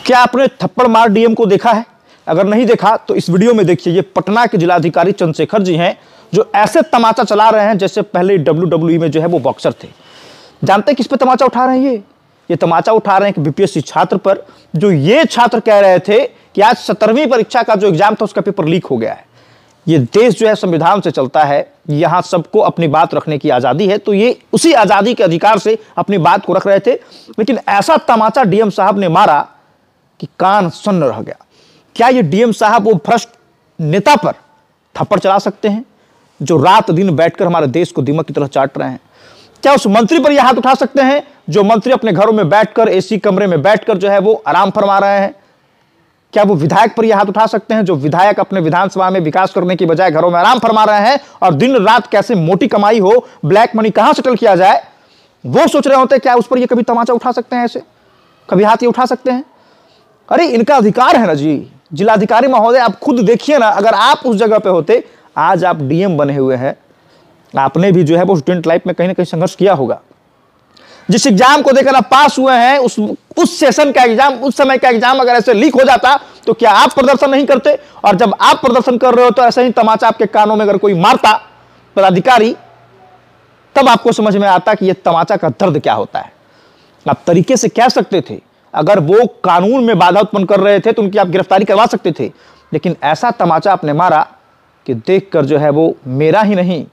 क्या आपने थप्पड़ मार डीएम को देखा है? अगर नहीं देखा तो इस वीडियो में देखिए। ये पटना के जिलाधिकारी चंद्रशेखर जी हैं, जो ऐसे तमाचा चला रहे हैं जैसे पहले WWE में जो है वो बॉक्सर थे। जानते हैं किस पे तमाचा उठा रहे हैं? ये तमाचा उठा रहे हैं कि बीपीएससी छात्र पर, जो ये छात्र कह रहे थे कि आज 17वीं परीक्षा का जो एग्जाम था उसका पेपर लीक हो गया है। ये देश जो है संविधान से चलता है, यहां सबको अपनी बात रखने की आजादी है, तो ये उसी आजादी के अधिकार से अपनी बात को रख रहे थे। लेकिन ऐसा तमाचा डीएम साहब ने मारा कि कान सुन्न रह गया। क्या ये डीएम साहब वो भ्रष्ट नेता पर थप्पड़ चला सकते हैं जो रात दिन बैठकर हमारे देश को दीमक की तरह चाट रहे हैं? क्या उस मंत्री पर यह हाथ उठा सकते हैं जो मंत्री अपने घरों में बैठकर, एसी कमरे में बैठकर जो है वो आराम फरमा रहे हैं? क्या वो विधायक पर यह हाथ उठा सकते हैं जो विधायक अपने विधानसभा में विकास करने की बजाय घरों में आराम फरमा रहे हैं और दिन रात कैसे मोटी कमाई हो, ब्लैक मनी कहां सेटल किया जाए, वो सोच रहे होते हैं? क्या उस पर ये कभी तमाचा उठा सकते हैं? ऐसे कभी हाथ ये उठा सकते हैं? अरे इनका अधिकार है ना जी। जिलाधिकारी महोदय, आप खुद देखिए ना, अगर आप उस जगह पे होते, आज आप डीएम बने हुए हैं, आपने भी जो है वो स्टूडेंट लाइफ में कहीं ना कहीं संघर्ष किया होगा। जिस एग्जाम को देकर आप पास हुए हैं, उस सेशन का एग्जाम, उस समय का एग्जाम अगर ऐसे लीक हो जाता तो क्या आप प्रदर्शन नहीं करते? और जब आप प्रदर्शन कर रहे हो तो ऐसे ही तमाचा आपके कानों में अगर कोई मारता पदाधिकारी, तब आपको समझ में आता कि यह तमाचा का दर्द क्या होता है। आप तरीके से कह सकते थे, अगर वो कानून में बाधा उत्पन्न कर रहे थे तो उनकी आप गिरफ्तारी करवा सकते थे, लेकिन ऐसा तमाचा आपने मारा कि देखकर जो है वो मेरा ही नहीं,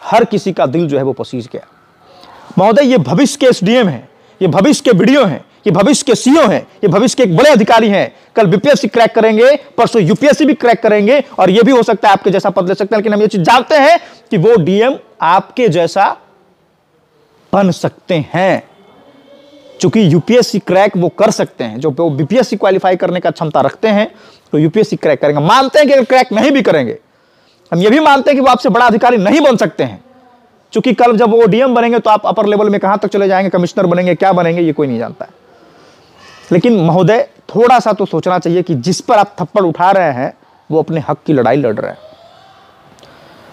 हर किसी का दिल जो है वो पसीज गया। महोदय, ये भविष्य के एसडीएम हैं, ये भविष्य के बीडीओ हैं, ये भविष्य के सीओ हैं, ये भविष्य के एक बड़े अधिकारी हैं। कल बीपीएससी क्रैक करेंगे, परसों यूपीएससी भी क्रैक करेंगे और ये भी हो सकता है आपके जैसा पद ले सकते हैं। लेकिन हम ये चीज जानते हैं कि वो डीएम आपके जैसा बन सकते हैं, चूंकि यूपीएससी क्रैक वो कर सकते हैं। जो बीपीएससी क्वालिफाई करने का क्षमता रखते हैं तो यूपीएससी क्रैक करेंगे। मानते हैं कि अगर क्रैक नहीं भी करेंगे, हम ये भी मानते हैं कि वो आपसे बड़ा अधिकारी नहीं बन सकते हैं, क्योंकि कल जब वो डीएम बनेंगे तो आप अपर लेवल में कहां तक चले जाएंगे, कमिश्नर बनेंगे, क्या बनेंगे, ये कोई नहीं जानता है। लेकिन महोदय, थोड़ा सा तो सोचना चाहिए कि जिस पर आप थप्पड़ उठा रहे हैं वो अपने हक की लड़ाई लड़ रहे हैं।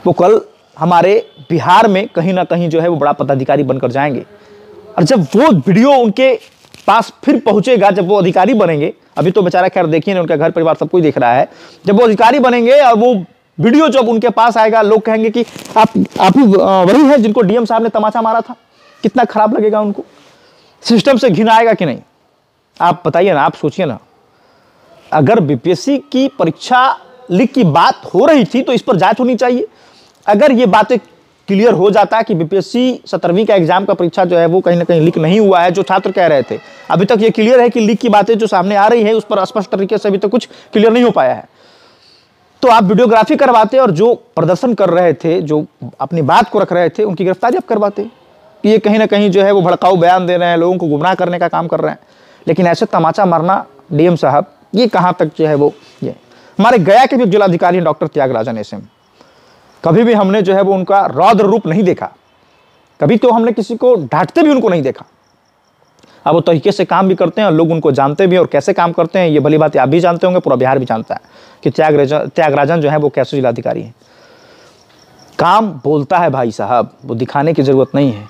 वो कल हमारे बिहार में कहीं ना कहीं जो है वो बड़ा पदाधिकारी बनकर जाएंगे, और जब वो वीडियो उनके पास फिर पहुंचेगा, जब वो अधिकारी बनेंगे, अभी तो बेचारा खैर देखिए ना, उनका घर परिवार सब कुछ देख रहा है, जब वो अधिकारी बनेंगे और वो वीडियो जब उनके पास आएगा, लोग कहेंगे कि आप वही हैं जिनको डीएम साहब ने तमाचा मारा था। कितना खराब लगेगा उनको, सिस्टम से घिन आएगा कि नहीं? आप बताइए ना, आप सोचिए ना। अगर बीपीएससी की परीक्षा लीक की बात हो रही थी तो इस पर जांच होनी चाहिए। अगर ये बातें क्लियर हो जाता कि बीपीएससी 17वीं का एग्जाम का परीक्षा जो है वो कहीं ना कहीं लीक नहीं हुआ है, जो छात्र कह रहे थे, अभी तक ये क्लियर है कि लीक की बातें जो सामने आ रही है उस पर स्पष्ट तरीके से अभी तक कुछ क्लियर नहीं हो पाया है, तो आप वीडियोग्राफी करवाते और जो प्रदर्शन कर रहे थे, जो अपनी बात को रख रहे थे, उनकी गिरफ्तारी आप करवाते कि ये कहीं ना कहीं जो है वो भड़काऊ बयान दे रहे हैं, लोगों को गुमराह करने का काम कर रहे हैं। लेकिन ऐसे तमाचा मारना डीएम साहब, ये कहाँ तक जो है वो ये। हमारे गया के भी जिलाधिकारी डॉक्टर त्यागराजन एसएम, कभी भी हमने जो है वो उनका रौद्र रूप नहीं देखा, कभी तो हमने किसी को डांटते भी उनको नहीं देखा। अब वो तरीके से काम भी करते हैं और लोग उनको जानते भी हैं, और कैसे काम करते हैं ये भली बात आप भी जानते होंगे, पूरा बिहार भी जानता है कि त्यागराजन जो है वो कैसे जिलाधिकारी हैं। काम बोलता है भाई साहब, वो दिखाने की जरूरत नहीं है।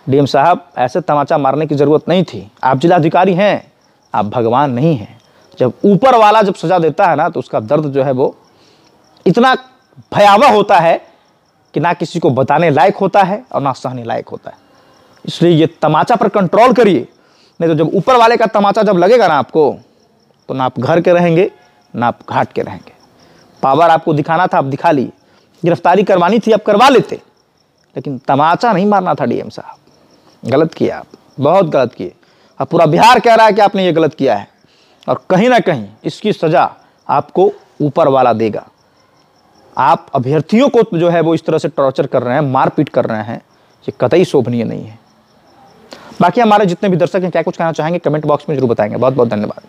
डीएम साहब, ऐसे तमाचा मारने की जरूरत नहीं थी। आप जिलाधिकारी हैं, आप भगवान नहीं हैं। जब ऊपर वाला जब सजा देता है ना, तो उसका दर्द जो है वो इतना भयावह होता है कि ना किसी को बताने लायक होता है और ना सहने लायक होता है। इसलिए ये तमाचा पर कंट्रोल करिए, नहीं तो जब ऊपर वाले का तमाचा जब लगेगा ना आपको, तो ना आप घर के रहेंगे ना आप घाट के रहेंगे। पावर आपको दिखाना था, आप दिखा लिए। गिरफ्तारी करवानी थी, आप करवा लेते, लेकिन तमाचा नहीं मारना था। डीएम साहब, गलत किया आप, बहुत गलत किए। अब पूरा बिहार कह रहा है कि आपने ये गलत किया है, और कहीं ना कहीं इसकी सजा आपको ऊपर वाला देगा। आप अभ्यर्थियों को जो है वो इस तरह से टॉर्चर कर रहे हैं, मारपीट कर रहे हैं, ये कतई शोभनीय नहीं है। बाकी हमारे जितने भी दर्शक हैं क्या कुछ कहना चाहेंगे, कमेंट बॉक्स में जरूर बताएंगे। बहुत बहुत धन्यवाद।